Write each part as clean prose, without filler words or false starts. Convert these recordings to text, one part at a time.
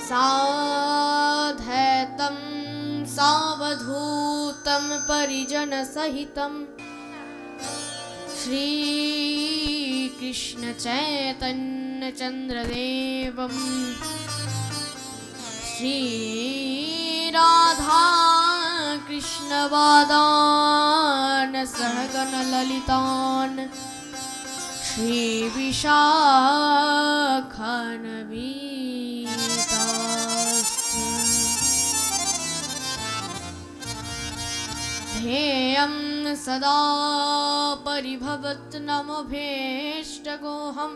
साधैतं सावधूतं परिजनसहितं श्रीकृष्ण चैतन्य चन्द्रदेवं श्रीराधा कृष्णवादान् सहगणललितान् श्रीविशाखान्वितास्तु ध्येयं सदा परिभवत्नमभीष्टगोऽहं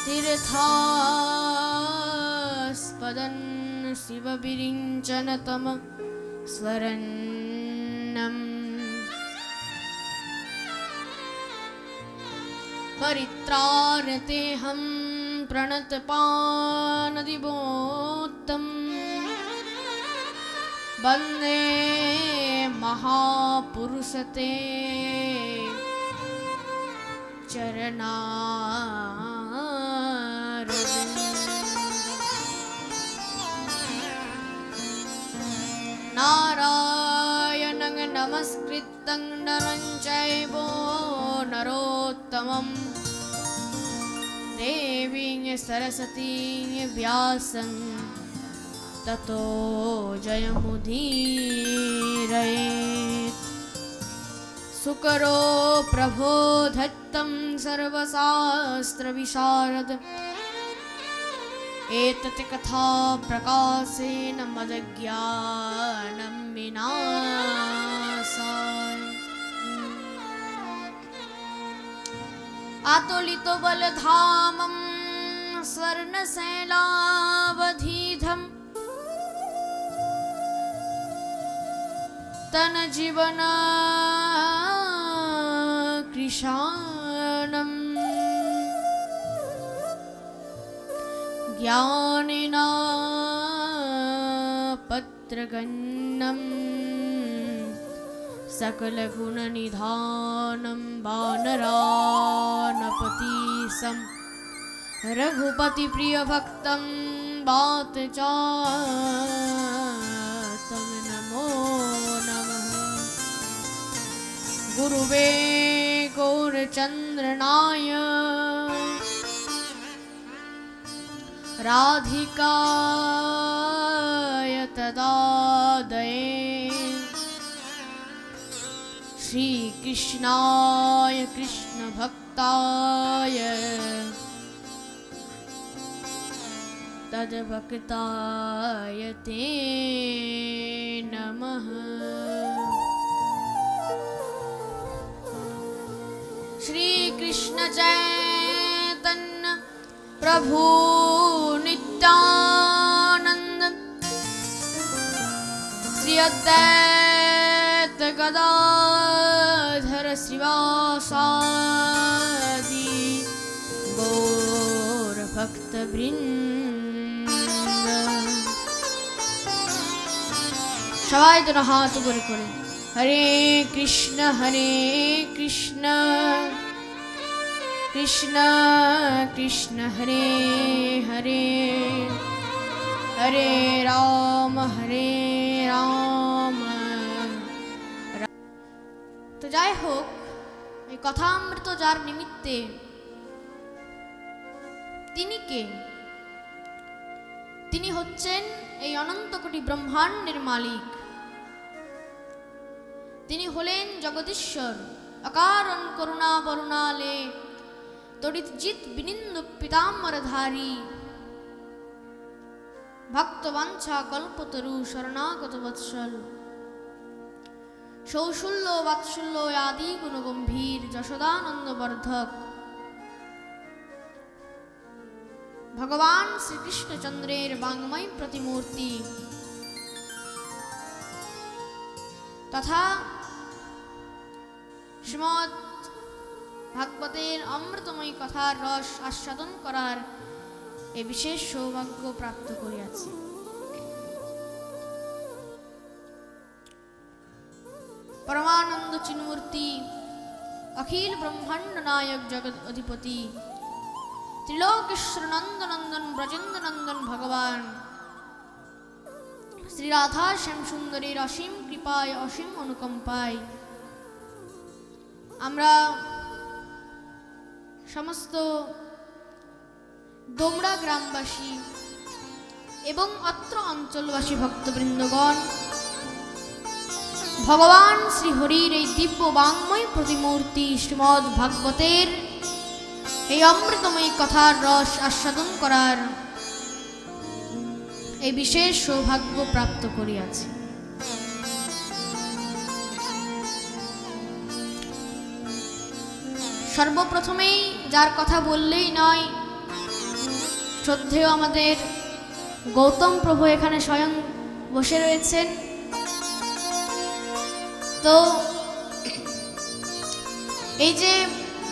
तीर्थास्पदं शिवविरिञ्चनतम स्वरन्नम् परित्राणतेऽहं प्रणतपानदिवोत्तम वन्दे महापुरुषते नारायणं नमस्कृतं नरं चैव नरोत्तमं देवीं सरस्वतीं व्यासं ततो जयमुदीरयेत् सुकरो प्रबोधत्तं सर्वशास्त्रविशारद एतत् कथा प्रकाशेन मदज्ञानं विनाशाय आतोलितो बलधामं स्वर्णशैलावधीधं तनजीवन कृशानं ज्ञानिना पत्रगन्नं सकलगुणनिधानं वानरानपतिसं रघुपतिप्रियभक्तं वातचातं नमो नमः गुरुवे गौरचन्द्रनाय राधिकाय तदादये श्रीकृष्णाय कृष्णभक्ताय तद्भक्ताय ते नमः श्रीकृष्ण चैतन्य प्रभु नित्यानंद श्री अद्वैत गदाधर श्रीवासादि गौर भक्त वृंद सबाई दोनों हाथ ऊपर करें हरे कृष्ण कृष्ण कृष्ण हरे हरे हरे राम तो যাই হোক এই কথামৃত যার নিমিত্তে তিনি কে তিনি হচ্ছেন এই অনন্ত কোটি ব্রহ্মাণ্ডের মালিক তিনি হলেন জগদীশ্বর অকারণ করুণা বরুণালে तड़ित जित विनिंदु पीताम्बरधारी भक्तवांछा कल्पतरु शरणागत वत्सल शौशल्य वात्सल्य आदि गुण गंभीर जशोदानंद वर्धक भगवान श्री कृष्णचंद्रेर वांगमय प्रतिमूर्ति तथा श्रीमद् भागवतेर अमृतमय कथार रस आस्वादन करार ए विशेष सौभाग्य प्राप्त करियाछि। परमानंद चिन्मूर्ति अखिल ब्रह्मांड नायक जगत अधिपति त्रिलोकेश्वर नंदनंदन ब्रजेंद्र শ্রী রাধা শ্যামসুন্দরীর অসীম কৃপায় অসীম অনুকম্পায় আমরা সমস্ত ডোমরা গ্রামবাসী এবং অত্র অঞ্চলবাসী ভক্তবৃন্দগণ ভগবান শ্রীহরির এই দিব্য বাঙ্ময় প্রতিমূর্তি শ্রীমদ্ ভাগবতের এই অমৃতময়ী কথার রস আস্বাদন করার এই বিশেষ সৌভাগ্য প্রাপ্ত করিয়াছি। সর্বপ্রথমেই যার কথা বললেই নয়, শ্রদ্ধেয় আমাদের গৌতম প্রভু এখানে স্বয়ং বসে রয়েছেন। তো এই যে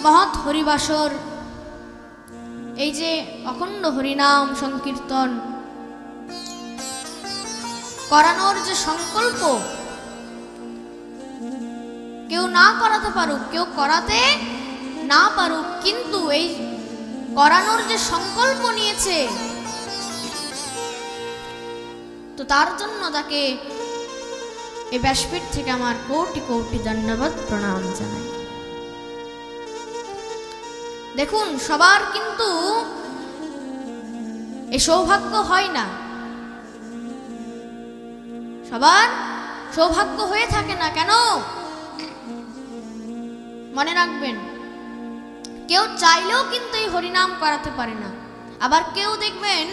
মহৎ হরিবাসর, এই যে অখণ্ড হরিনাম সংকীর্তন করানোর যে সংকল্প, কেউ না করাতে পারুক, কেউ করাতে না পারুক, কিন্তু এই করানোর যে সংকল্প নিয়েছে, তো তার জন্য তাকে এই ব্যাসপীঠ থেকে আমার কোটি কোটি ধন্যবাদ প্রণাম জানাই। দেখুন, সবার কিন্তু এই সৌভাগ্য হয় না, সবার সৌভাগ্য হয়ে থাকে না। কেন? মনে রাখবেন, কেউ চাইলেও কিন্তু এই হরিনাম করাতে পারে না। আবার কেউ দেখবেন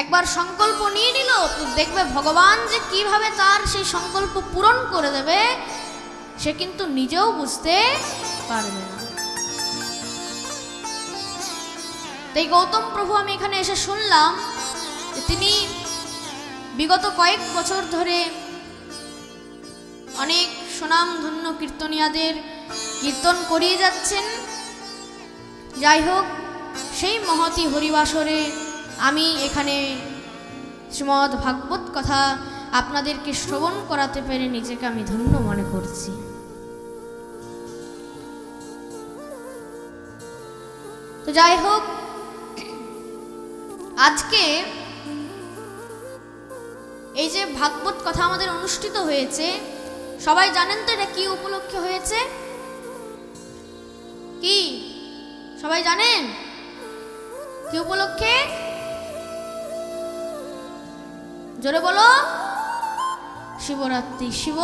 একবার সংকল্প নিয়ে নিল, তো দেখবে ভগবান যে কিভাবে তার সেই সংকল্প পূরণ করে দেবে সে কিন্তু নিজেও বুঝতে পারবে না। তাই গৌতম প্রভু আমি এখানে এসে শুনলাম যে তিনি বিগত কয়েক বছর ধরে অনেক সুনামধন্য কীর্তনিয়াদের কীর্তন করিয়ে যাচ্ছেন। যাই হোক, সেই মহতী হরিবাসরে আমি এখানে শ্রীমদ্ ভাগবত কথা আপনাদেরকে শ্রবণ করাতে পেরে নিজেকে আমি ধন্য মনে করছি। তো যাই হোক, আজকে এই যে ভাগবত কথা আমাদের অনুষ্ঠিত হয়েছে, সবাই জানেন তো এটা কি উপলক্ষে হয়েছে? কি সবাই জানেন কি উপলক্ষে? জোরে বলো। শিবরাত্রি, শিব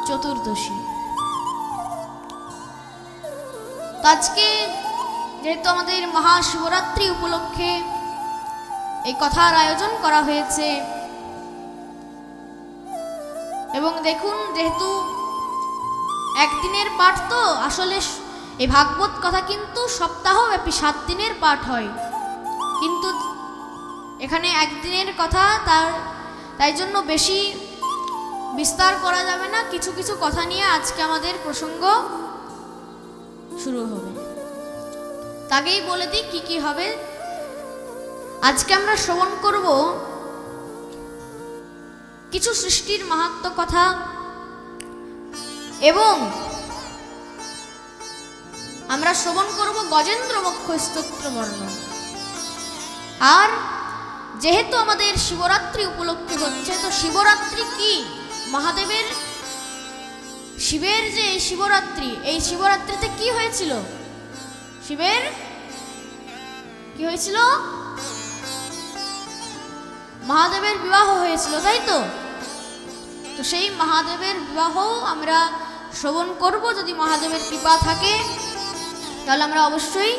চতুর্দশী। তো আজকে যেহেতু আমাদের মহাশিবরাত্রি উপলক্ষে এই কথার আয়োজন করা হয়েছে, এবং দেখুন, যেহেতু একদিনের পাঠ, তো আসলে এই ভাগবত কথা কিন্তু সপ্তাহব্যাপী 7 দিনের পাঠ হয়, কিন্তু এখানে একদিনের কথা, তাই জন্য বেশি বিস্তার করা যাবে না। কিছু কিছু কথা নিয়ে আজকে আমাদের প্রসঙ্গ শুরু হবে। তাকেই বলে দিই কি কি হবে। আজকে আমরা শ্রবণ করব কিছু সৃষ্টির মাহাত্ম্য কথা, এবং আমরা শ্রবণ করব গজেন্দ্র বক্ষ স্তোত্র বর্ণন। আর যেহেতু আমাদের শিবরাত্রি উপলক্ষে হচ্ছে, তো শিবরাত্রি কি? মহাদেবের, শিবের যে শিবরাত্রি, এই শিবরাত্রিতে কি হয়েছিল? শিবের কি হয়েছিল? মহাদেবের বিবাহ হয়েছিল, তাই তো? তো সেই মহাদেবের বিবাহ আমরা শ্রবণ করব। যদি মহাদেবের কৃপা থাকে তাহলে আমরা অবশ্যই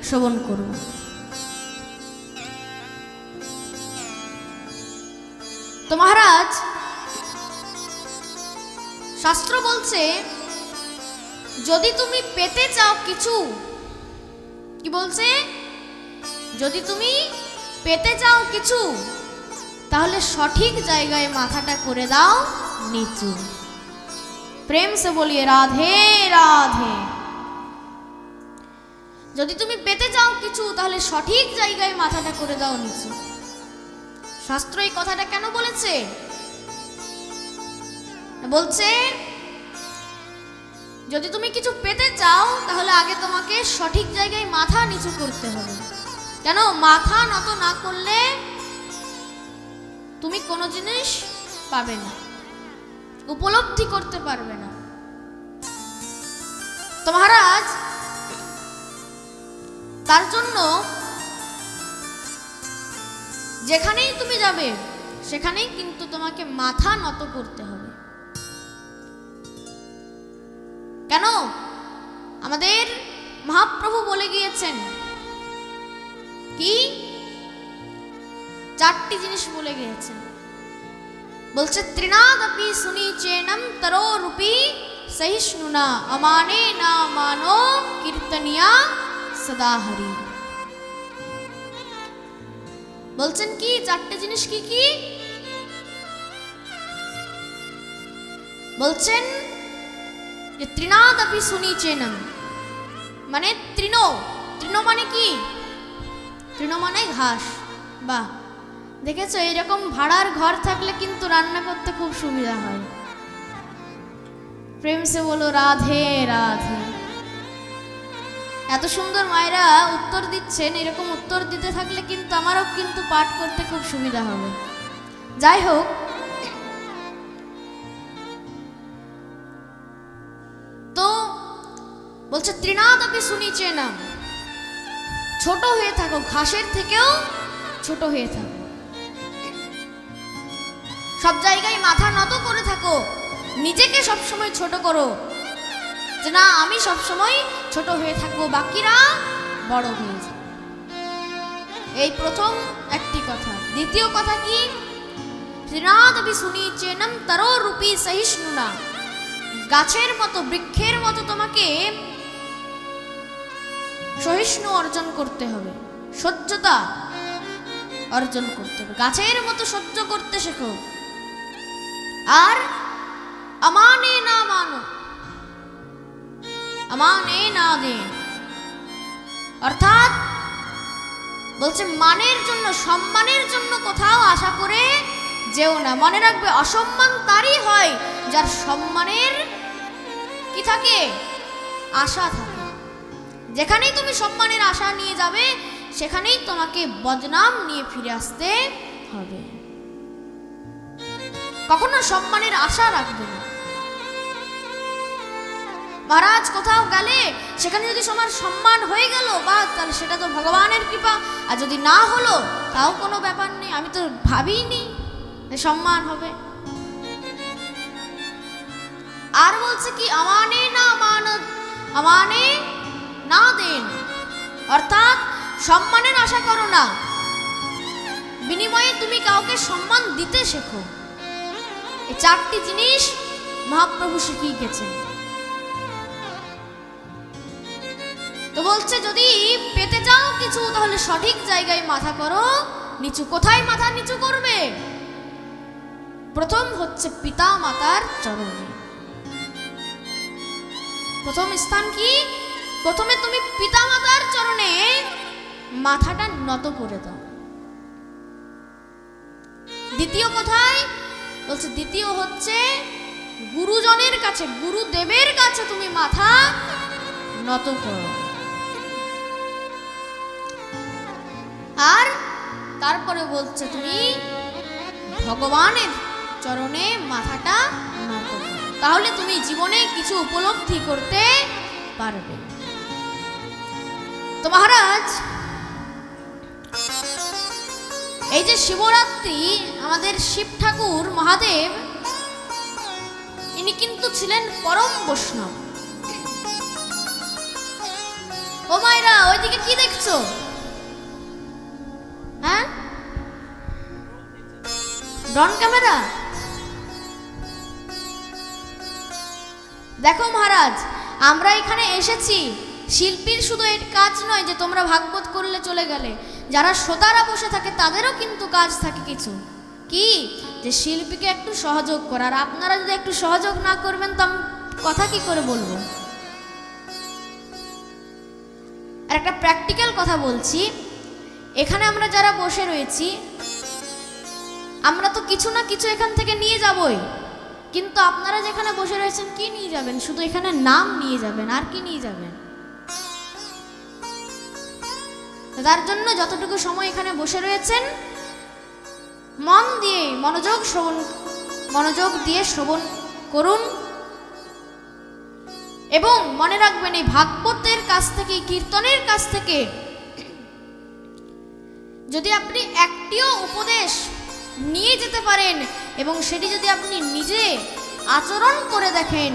শ্রবণ করব। তো মহারাজ, শাস্ত্র বলছে যদি তুমি পেতে চাও কিছু, কি বলছে? যদি তুমি পেতে চাও কিছু, তাহলে সঠিক জায়গায় মাথাটা করে দাও নিচু। প্রেম সে বলিয়ে রাধে রাধে। যদি তুমি পেতে চাও কিছু, তাহলে সঠিক জায়গায় মাথাটা করে দাও নিচু। শাস্ত্র এই কথাটা কেন বলেছে? বলছে যদি তুমি কিছু পেতে চাও, তাহলে আগে তোমাকে সঠিক জায়গায় মাথা নিচু করতে হবে। কেন? মাথা নত না করলে তুমি কোনো জিনিস পাবে না, উপলব্ধি করতে পারবে না। তো মহারাজ তার জন্য যেখানেই তুমি যাবে সেখানেই কিন্তু তোমাকে মাথা নত করতে হবে। কেন? আমাদের মহাপ্রভু বলে গিয়েছেন কি? চারটি জিনিস বলে গিয়েছেন। বলছে ত্রিনাদপি সুনিচেনম তরোরূপী সহিষ্ণুনা অমানে না মানো কীর্তনিয়া সদা হরি। বলছেন কি? চারটে জিনিস কি কি বলছেন? যে ত্রিনাদপি সুনিচেনম মানে তৃণ মানে কি? তৃণ মানে ঘাস। বাহ, দেখেছো এরকম ভাড়ার ঘর থাকলে কিন্তু রান্না করতে খুব সুবিধা হয়। প্রেম সে বলো রাধে রাধে। এত সুন্দর মায়েরা উত্তর দিচ্ছেন, এরকম উত্তর দিতে থাকলে কিন্তু আমারও কিন্তু পাঠ করতে খুব সুবিধা হবে। যাই হোক, তো বলছে ত্রিনাদপি সুনিচেনম, ছোট হয়ে থাকো, ঘাসের থেকেও ছোট হয়ে থাকো, সব জায়গায় মাথা নত করে থাকো, নিজেকে সবসময় ছোট করো, যে না আমি সবসময় ছোট হয়ে থাকবো, বাকিরা বড় হয়ে যাবে। এই প্রথম একটি কথা। দ্বিতীয় কথা কি? ত্রিনাদপি সুনিচেনম তরোরূপী সহিষ্ণুনা, গাছের মতো বৃক্ষের মতো তোমাকে সহিষ্ণু অর্জন করতে হবে, সহ্যতা অর্জন করতে হবে, গাছের মতো সহ্য করতে শেখো। আর আমানে না মানো, আমানে না দেন, অর্থাৎ বলছে মানের জন্য, সম্মানের জন্য কোথাও আশা করে যেও না। মনে রাখবে অসম্মান তারই হয় যার সম্মানের কি থাকে? আশা থাকে। যেখানেই তুমি সম্মানের আশা নিয়ে যাবে সেখানেই তোমাকে বদনাম নিয়ে ফিরে আসতে হবে। কখনো সম্মানের আশা রাখবে না। মহারাজ কোথাও গেলে সেখানে যদি তোমার সম্মান হয়ে গেল, বা তাহলে সেটা তো ভগবানের কৃপা, আর যদি না হলো তাও কোনো ব্যাপার নেই, আমি তো ভাবিনি যে সম্মান হবে। আর বলছে কি? আমানে না মান, আমানে না দেন, অর্থাৎ সম্মানের আশা করো না, বিনিময়ে তুমি কাউকে সম্মান দিতে শেখো। এই চারটি জিনিস মহাপ্রভু শিখিয়ে গেছেন। তো বলছে যদি পেতে চাও কিছু তাহলে সঠিক জায়গায় মাথা করো নিচু। কোথায় মাথা নিচু করবে? প্রথম হচ্ছে পিতা মাতার চরণে। প্রথম স্থান কি? প্রথমে তুমি পিতা মাতার চরণে মাথাটা নত করে দাও। দ্বিতীয় কোথায়? বলছে দ্বিতীয় হচ্ছে গুরুজনের কাছে, গুরুদেবের কাছে তুমি মাথা নত করো। আর তারপরে বলছে তুমি ভগবানের চরণে মাথাটা নত করো, তাহলে তুমি জীবনে কিছু উপলব্ধি করতে পারবে। তো মহারাজ এই যে শিবরাত্রি, আমাদের শিব ঠাকুর মহাদেব ইনি কিন্তু ছিলেন পরম বৈষ্ণব। ও মায়েরা ওইদিকে কি দেখছো? হ্যাঁ, ড্রোন ক্যামেরা দেখো। মহারাজ আমরা এখানে এসেছি, শিল্পীর শুধু এর কাজ নয় যে তোমরা ভাগবত করলে চলে গেলে, যারা শ্রোতারা বসে থাকে তাদেরও কিন্তু কাজ থাকে কিছু, কি যে শিল্পীকে একটু সহযোগ করার। আপনারা যদি একটু সহযোগ না করবেন তো আমি কথা কি করে বলবো। আর একটা প্র্যাকটিক্যাল কথা বলছি, এখানে আমরা যারা বসে রয়েছি আমরা তো কিছু না কিছু এখান থেকে নিয়ে যাবই, কিন্তু আপনারা যেখানে বসে রয়েছেন কি নিয়ে যাবেন? শুধু এখানে নাম নিয়ে যাবেন, আর কি নিয়ে যাবেন? তার জন্য যতটুকু সময় এখানে বসে রয়েছেন মন দিয়ে মনোযোগ দিয়ে শ্রবণ করুন এবং মনে রাখবেন এই ভাগবতের কাছ থেকে, কীর্তনের কাছ থেকে যদি আপনি একটিও উপদেশ নিয়ে যেতে পারেন এবং সেটি যদি আপনি নিজে আচরণ করে দেখেন,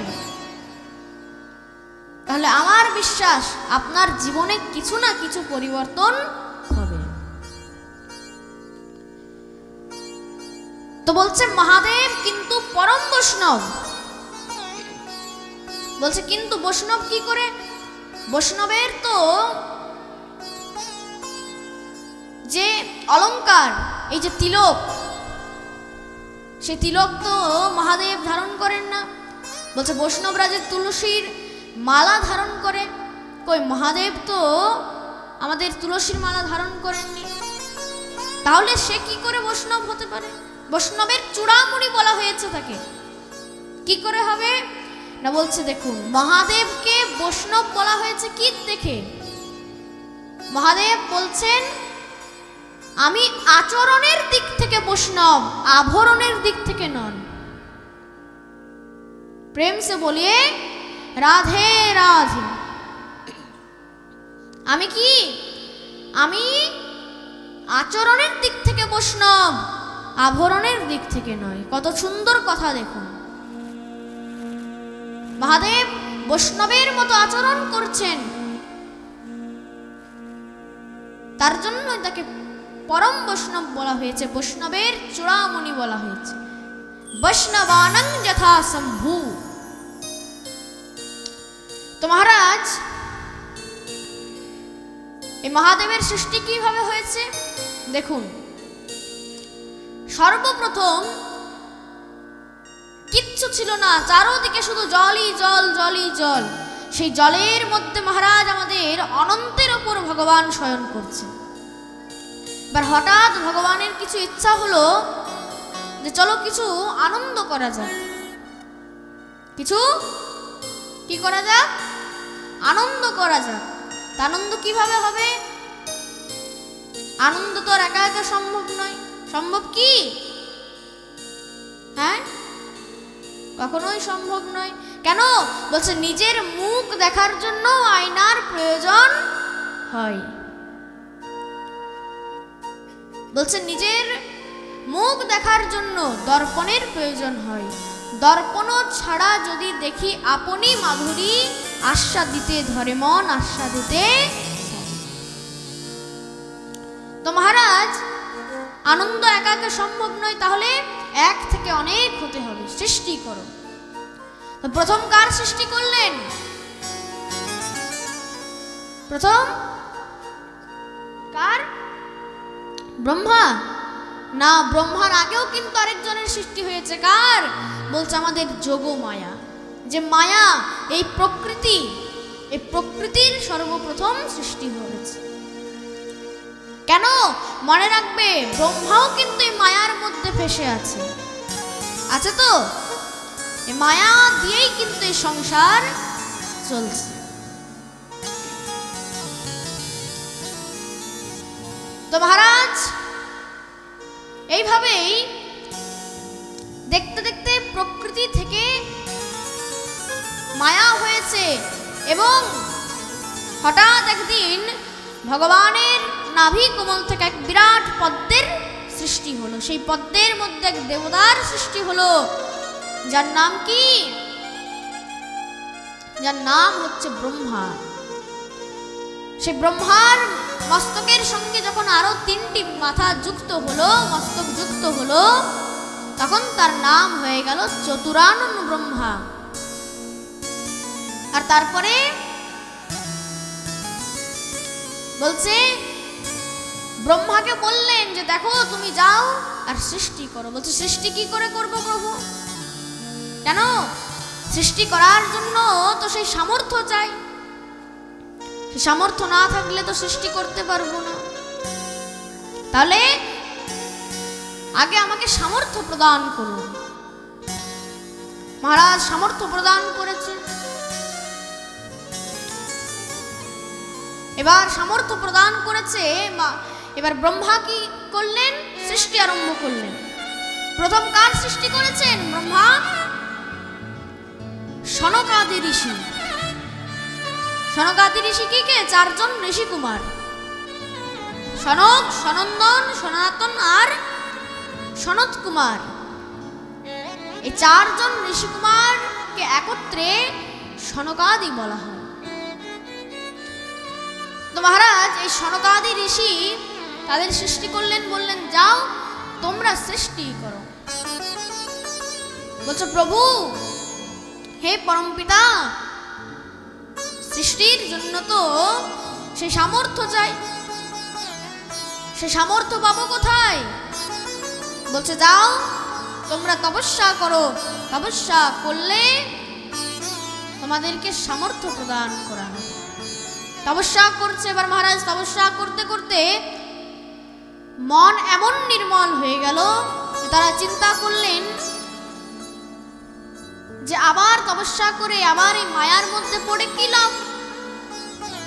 তাহলে আমার বিশ্বাস আপনার জীবনে কিছু না কিছু পরিবর্তন হবে। তো বলছে মহাদেব কিন্তু পরম বৈষ্ণব। বলছে কিন্তু বৈষ্ণব কি করে? বৈষ্ণবের তো যে অলংকার, এই যে তিলক, সে তিলক তো মহাদেব ধারণ করেন না। বলছে বৈষ্ণবরা যে তুলসীর মালা ধারণ করে, কই মহাদেব তো আমাদের তুলসীর মালা ধারণ করেননি, তাহলে সে কি করে বৈষ্ণব হতে পারে? বৈষ্ণবের চূড়ামণি বলা হয়েছে তাকে, কি করে হবে না? বলছে দেখুন, মহাদেবকে বৈষ্ণব বলা হয়েছে কি দেখে? মহাদেব বলছেন আমি আচরণের দিক থেকে বৈষ্ণব, আভরণের দিক থেকে নন। প্রেম সে বলিয়ে রাধে রাধে। আমি কি? আমি আচরণের দিক থেকে বৈষ্ণব, আভরণের দিক থেকে নয়। কত সুন্দর কথা দেখুন, মহাদেব বৈষ্ণবের মতো আচরণ করছেন, তার জন্য তাকে পরম বৈষ্ণব বলা হয়েছে, বৈষ্ণবের চূড়ামণি বলা হয়েছে। বৈষ্ণবানং যথা শম্ভু। তো মহারাজ, এই মহাদেবের সৃষ্টি কিভাবে হয়েছে দেখুন। সর্বপ্রথম কিচ্ছু ছিল না, চারোদিকে শুধু জলই জল, জলই জল। সেই জলের মধ্যে মহারাজ আমাদের অনন্তের ওপর ভগবান শয়ন করছে। এবার হঠাৎ ভগবানের কিছু ইচ্ছা হলো যে চলো কিছু আনন্দ করা যাক। কিছু কি করা যাক? আনন্দ করা যাক। তা আনন্দ কিভাবে হবে? আনন্দ তো আর একা একা সম্ভব নয়। সম্ভব কি? হ্যাঁ, কখনোই সম্ভব নয়। কেন? বলছে নিজের মুখ দেখার জন্য আয়নার প্রয়োজন হয়। বলছে নিজের মুখ দেখার জন্য দর্পণের প্রয়োজন হয়। দর্পণ ছাড়া যদি দেখি আপনি মাধুরী, আস্বাদিতে ধরে মন, আস্বাদিতে। তো মহারাজ, আনন্দ একা একা সম্ভব নয়, তাহলে এক থেকে অনেক হতে হবে। সৃষ্টি করো। তো প্রথম কার সৃষ্টি করলেন? প্রথম কার? ব্রহ্মা না, ব্রহ্মার আগেও কিন্তু আরেকজনের সৃষ্টি হয়েছে। কার? বলছে আমাদের যোগমায়া। যে মায়া, এই প্রকৃতি, এই প্রকৃতির সর্বপ্রথম সৃষ্টি হয়েছে। কেন? মনে রাখবে, ব্রহ্মাও কিন্তু এই মায়ার মধ্যে ফেসে আছে। আছে তো? এই মায়া দিয়েই কিন্তু এই সংসার চলছে। তো মহারাজ, এইভাবেই দেখতে দেখতে প্রকৃতি থেকে মায়া হয়েছে এবং হঠাৎ একদিন ভগবানের নাভি কোমল থেকে এক বিরাট পদ্মের সৃষ্টি হলো। সেই পদ্মের মধ্যে এক দেবতার সৃষ্টি হলো, যার নাম কি? যার নাম হচ্ছে ব্রহ্মা। সেই ব্রহ্মার মস্তকের সঙ্গে যখন আরো তিনটি মাথা যুক্ত হলো, মস্তক যুক্ত হলো, তখন তার নাম হয়ে গেল চতুরানন ব্রহ্মা। আর তারপরে বলছে ব্রহ্মাকে বললেন যে দেখো তুমি যাও আর সৃষ্টি করো। বলছে সৃষ্টি কি করে করবো প্রভু? কেন? সৃষ্টি করার জন্য তো সেই সামর্থ্য চাই। সেই সামর্থ্য না থাকলে তো সৃষ্টি করতে পারবো না। তাহলে আগে আমাকে সামর্থ্য প্রদান করুন। মহারাজ সামর্থ্য প্রদান করেছে। এবার সামর্থ্য প্রদান করেছে, এবার ব্রহ্মা কি করলেন? সৃষ্টি আরম্ভ করলেন। প্রথম কার সৃষ্টি করেছেন? ব্রহ্মা সনকাদি ঋষি। সনকাদি ঋষি কি কে? চারজন ঋষি কুমার, সনক, সনন্দন, সনাতন আর সনত কুমার। এই চারজন ঋষি কুমারকে একত্রে সনকাদি বলা হয়। তো মহারাজ এই সনকাদি ঋষি তাদের সৃষ্টি করলেন, বললেন যাও তোমরা সৃষ্টি করো। বলছো প্রভু, হে পরমপিতা, সৃষ্টির জন্য তো সে সামর্থ্য চাই, সে সামর্থ্য পাবো কোথায়? বলছে যাও তোমরা তপস্যা করো, তপস্যা করলে তোমাদেরকে সামর্থ্য প্রদান করা হবে। তপস্যা করছে এবার মহারাজ। তপস্যা করতে করতে মন এমন নির্মল হয়ে গেল যে তারা চিন্তা করলেন যে আবার তপস্যা করে আবার এই মায়ার মধ্যে পড়ে কি লাভ।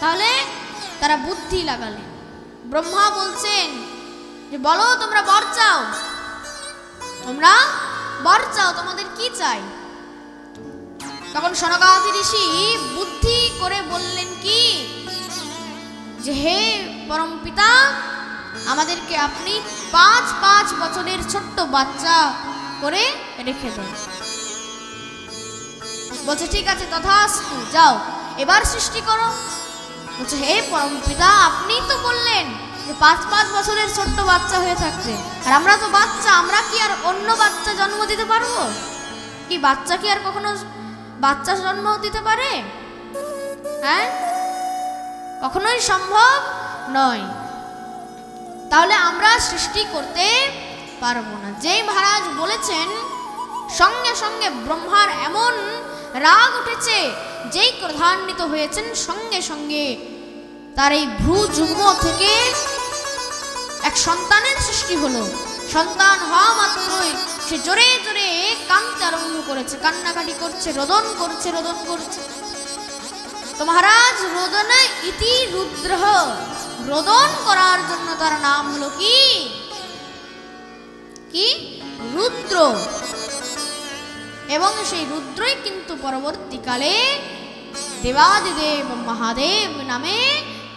তাহলে তারা বুদ্ধি লাগালেন। ব্রহ্মা বলছেন যে বলো তোমরা বর চাও, তোমরা বর চাও, তোমাদের কি চাই? তখন সনকাদি ঋষি বুদ্ধি করে বললেন কি যে হে পরমপিতা, আমাদেরকে আপনি 5 বছরের ছোট্ট বাচ্চা করে রেখে দেন। বলছে ঠিক আছে তথাস্তু, যাও এবার সৃষ্টি করো। বলছে হে পরমপিতা, আপনি তো বললেন যে 5 বছরের ছোট্ট বাচ্চা হয়ে থাকতে, আর আমরা তো বাচ্চা, আমরা কি আর অন্য বাচ্চা জন্ম দিতে পারবো? কি বাচ্চা কি আর কখনো বাচ্চা জন্ম দিতে পারে? হ্যাঁ, কখনোই সম্ভব নয়। তাহলে আমরা সৃষ্টি করতে পারবো না। যেই মহারাজ বলেছেন সঙ্গে সঙ্গে ব্রহ্মার এমন রাগ উঠেছে, যেই ক্রোধান্বিত হয়েছেন সঙ্গে সঙ্গে তার এই ভ্রু যুগ্ম থেকে এক সন্তানের সৃষ্টি হলো। সন্তান হওয়া মাত্রই সে জোরে জোরে কাঁদতে আরম্ভ করেছে, কান্নাকাটি করছে, রোদন করছে, রোদন করছে। তো মহারাজ রোদনে ইতি রুদ্র, রোদন করার জন্য তার নাম হলো কি কি রুদ্র। এবং সেই রুদ্রই কিন্তু পরবর্তীকালে দেবাদিদেব মহাদেব নামে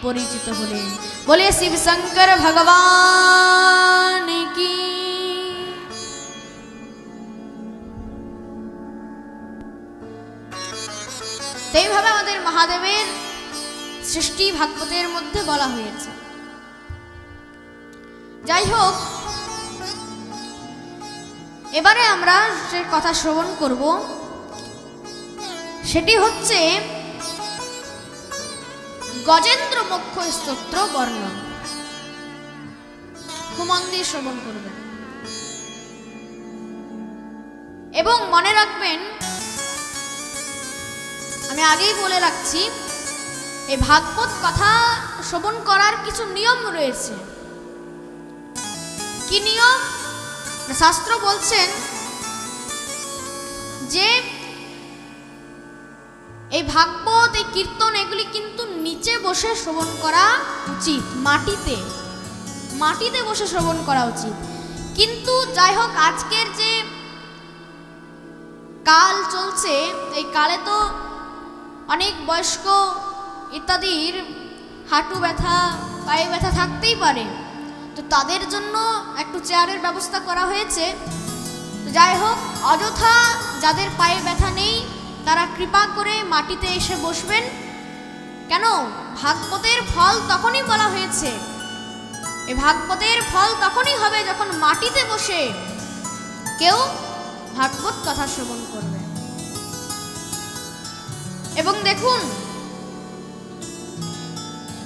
পরিচিত হলেন। বলে শিব শঙ্কর ভগবান কি। এইভাবে আমাদের মহাদেবের সৃষ্টি ভাগবতের মধ্যে বলা হয়েছে। যাই হোক, এবারে আমরা যে কথা শ্রবণ করব সেটি হচ্ছে গজেন্দ্র মোক্ষ স্তোত্র বর্ণন। খুব মন দিয়ে শ্রবণ করবেন এবং মনে রাখবেন, আমি আগেই বলে রাখছি, এই ভাগবত কথা শ্রবণ করার কিছু নিয়ম রয়েছে। কি নিয়ম? শাস্ত্র বলছেন যে এই ভাগবত, এই কীর্তন, এগুলি কিন্তু নিচে বসে শ্রবণ করা উচিত, মাটিতে বসে শ্রবণ করা উচিত। কিন্তু যাই হোক, আজকের যে কাল চলছে, এই কালে তো অনেক বয়স্ক ইত্যাদির হাঁটু ব্যথা, পায়ে ব্যথা থাকতেই পারে। তো তাদের জন্য একটু চেয়ারের ব্যবস্থা করা হয়েছে। তো যাই হোক, অযথা যাদের পায়ে ব্যথা নেই তারা কৃপা করে মাটিতে এসে বসবেন। কেন? ভাগবতের ফল তখনই বলা হয়েছে, এই ভাগবতের ফল তখনই হবে যখন মাটিতে বসে কেউ ভাগবত কথা শ্রবণ করবে। এবং দেখুন,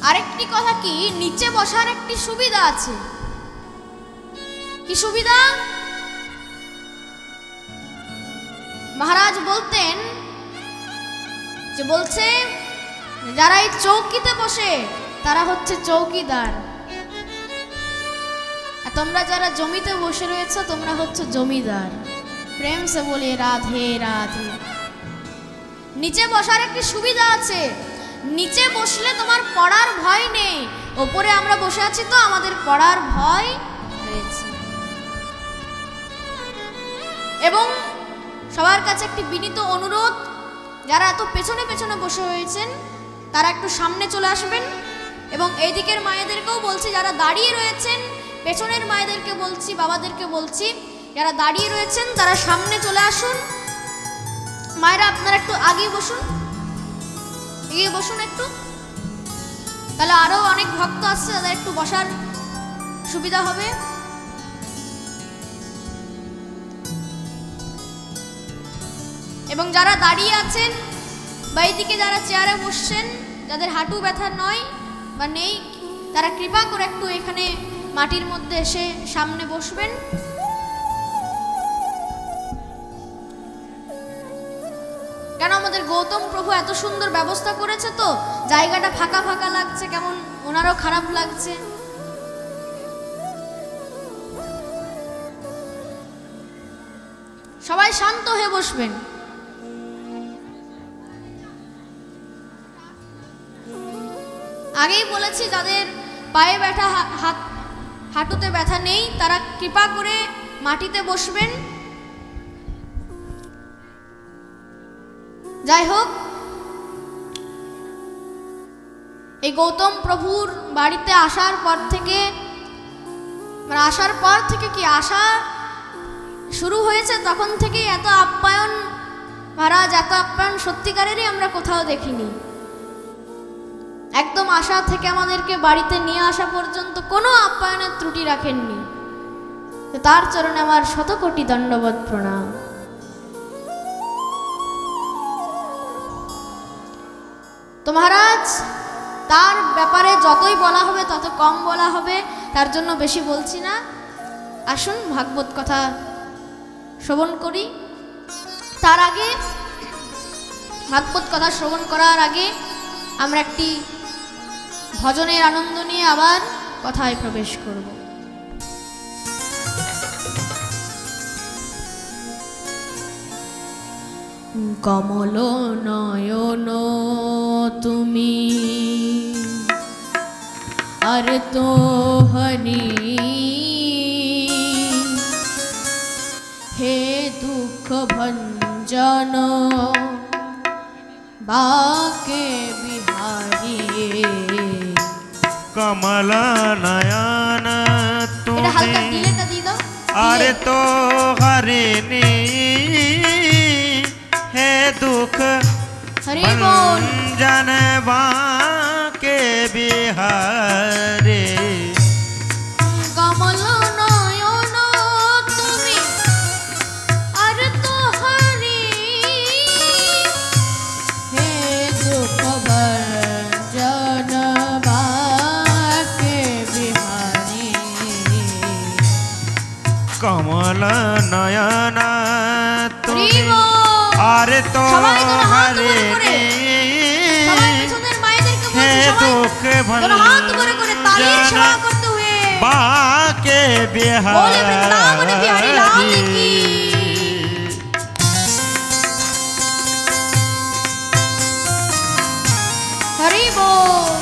আরেকটি কথা কি, নিচে বসার একটি সুবিধা আছে। কি সুবিধা? মহারাজ বলতেন যে, বলছে যারা এই চৌকিতে বসে তারা হচ্ছে চৌকিদার, আর তোমরা যারা জমিতে বসে রয়েছে তোমরা হচ্ছে জমিদার। প্রেম সে বলে রাধে রাধে। নিচে বসার একটি সুবিধা আছে, নিচে বসলে তোমার পড়ার ভয় নেই। ওপরে আমরা বসে আছি তো আমাদের পড়ার ভয় রয়েছে। এবং সবার কাছে একটি বিনীত অনুরোধ, যারা এত পেছনে পেছনে বসে হয়েছেন তারা একটু সামনে চলে আসবেন। এবং এই দিকের মায়েদেরকেও বলছি, যারা দাঁড়িয়ে রয়েছেন, পেছনের মায়েদেরকে বলছি, বাবাদেরকে বলছি, যারা দাঁড়িয়ে রয়েছেন তারা সামনে চলে আসুন। মায়েরা আপনারা একটু আগিয়ে বসুন, এগিয়ে বসুন একটু, তাহলে আরও অনেক ভক্ত আসছে, তাদের একটু বসার সুবিধা হবে। এবং যারা দাঁড়িয়ে আছেন বা এইদিকে যারা চেয়ারে বসছেন, যাদের হাঁটু ব্যথা নয় বা নেই, তারা কৃপা করে একটু এখানে মাটির মধ্যে এসে সামনে বসবেন। কেন আমাদের গৌতম প্রভু এত সুন্দর ব্যবস্থা করেছে, তো জায়গাটা ফাঁকা ফাঁকা লাগছে, কেমন ওনারও খারাপ লাগছে। সবাই শান্ত হয়ে বসবেন। আগেই বলেছি, যাদের পায়ে ব্যথা, হাঁটুতে ব্যথা নেই, তারা কৃপা করে মাটিতে বসবেন। যাই হোক, এই গৌতম প্রভুর বাড়িতে আসার পর থেকে কি আসা শুরু হয়েছে, তখন থেকেই এত আপ্যায়ন, মহারাজ এত আপ্যায়ন সত্যিকারেরই আমরা কোথাও দেখিনি। একদম আসা থেকে আমাদেরকে বাড়িতে নিয়ে আসা পর্যন্ত কোনো আপ্যায়নের ত্রুটি রাখেননি। তার চরণে আমার শতকোটি দণ্ডবত প্রণাম। তো মহারাজ, তার ব্যাপারে যতই বলা হবে তত কম বলা হবে, তার জন্য বেশি বলছি না। আসুন ভাগবত কথা শ্রবণ করি। তার আগে, ভাগবত কথা শ্রবণ করার আগে আমরা একটি ভজনের আনন্দ নিয়ে আবার কথায় প্রবেশ করব। কমল নয়ন তুমি আর তো হনি, হে দুঃখ ভঞ্জন বাকে বিহারি। কমল নয়ন তুমি আরে তো হরিণী, হে দুঃখ ভঞ্জন বাকে বিহারি। কমল নয়ন তুমি আর তো হরি, হে দুঃখ ভঞ্জন বাকে বিহারি। কমল নয়ন তুমি আর তো হরিণী, হে দুঃখ ভঞ্জন বাকে বিহারি। হরি বল।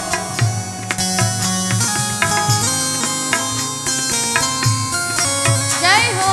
জয় হো।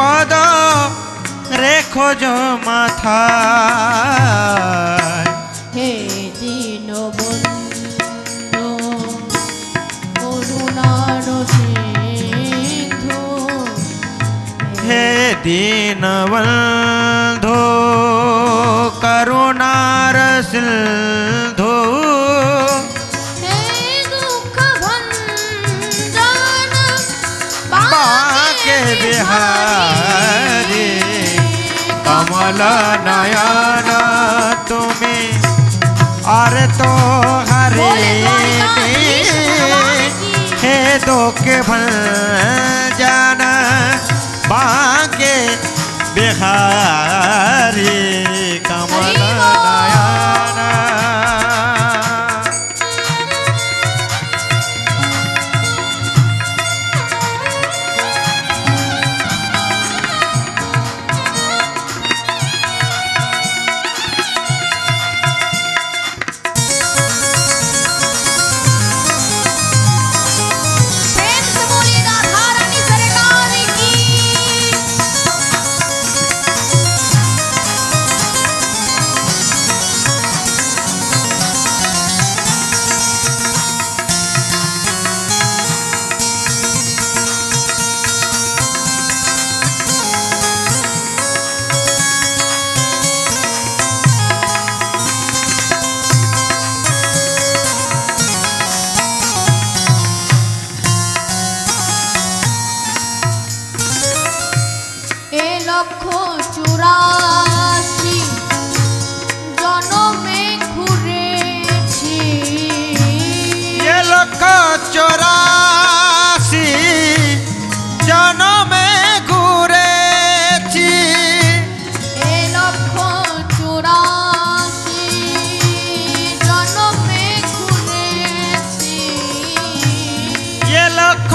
পদ রেখো যো মাথা হে দীনবন্ধু করুণার সিন্ধু হে দীনবন্ধু করুণার সিন্ধু হে দুঃখ ভঞ্জন বাকে বিহারি কমল নয়ন তুমি আর তো হরে হে দুঃখ ভঞ্জন বাকে বিহারি কমল নয়ন प्रेम से बोलिए राधा रानी सरकार की। এ লক্ষ 84 জনমে ঘুরেছি ये लख 84 জনমে ঘুরেছি এ লক্ষ 84 জনমে ঘুরেছি ये लख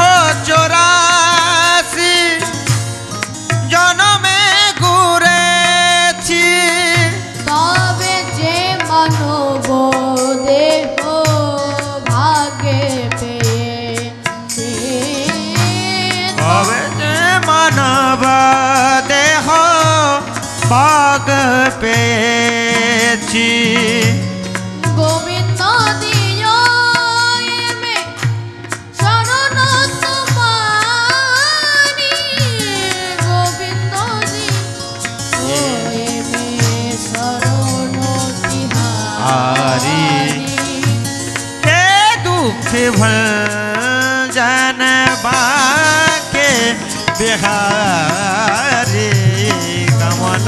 84 জনমে ঘুরেছি তবে যে মানব দেহ ভাগে পেয়েছি তবে যে মানব দেহ ভাগ পেয়েছি গোবিন্দ দিয় এমে শরণ তোমারি গোবিন্দ দিয় এমে শরণ তিহারি हे दुख भंजन बाके बिहारी कमल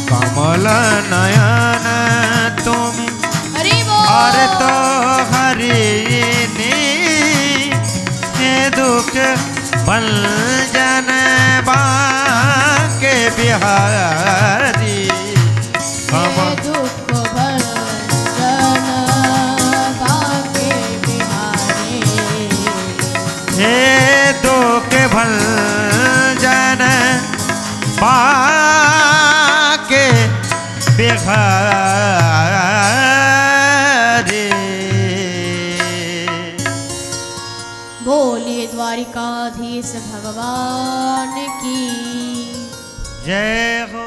कमल नयन तुम और तो हरिणी हे दुख भंजन बाके बिहारी कमल हे दुख भंजन बाके बिहारी बोलिए द्वारिकाधीश भगवान की जय हो।